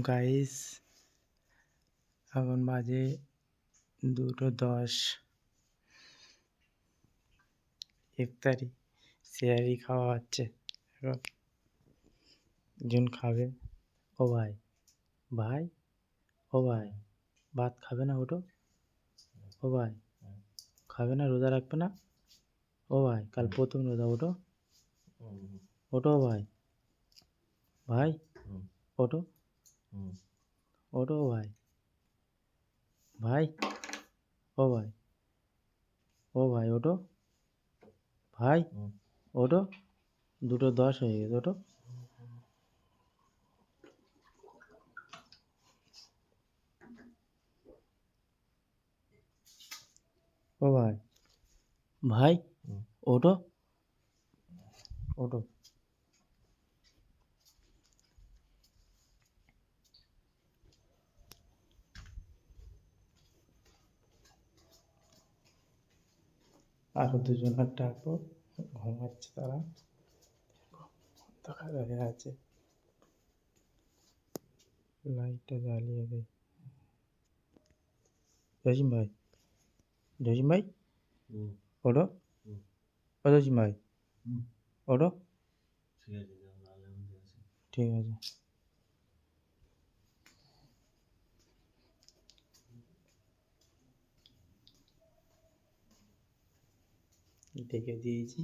Guys, এখন বাজে 2:10। ইফতারি সেহারি খাওয়া হচ্ছে। এখন জন খাবে। ও ভাই, ভাই, ও ভাই, ভাত খাবে না? ওঠো। ও ভাই, খাবে না? রোজা রাখবে না? ও ভাই, কাল প্রথম রোজা। ওঠো, ওঠো ভাই, ভাই, ওঠো, ওঠো ভাই, ভাই, ও ভাই, ও ভাই, ওঠো ভাই, ওঠো। 2:10 হয়ে গেছে, ওঠো। ও ভাই, ভাই, ওঠো, ওঠো। আরো দুজনের ডাকবো, ঘুমাচ্ছে তারা। অন্ধকার হয়ে আছে, লাইটটা জ্বালিয়ে দে। জসিম ভাই, জসিম ভাই, ওঠো। ও জসিম ভাই, ওঠো। ঠিক আছে। ডেকে দিয়েছি।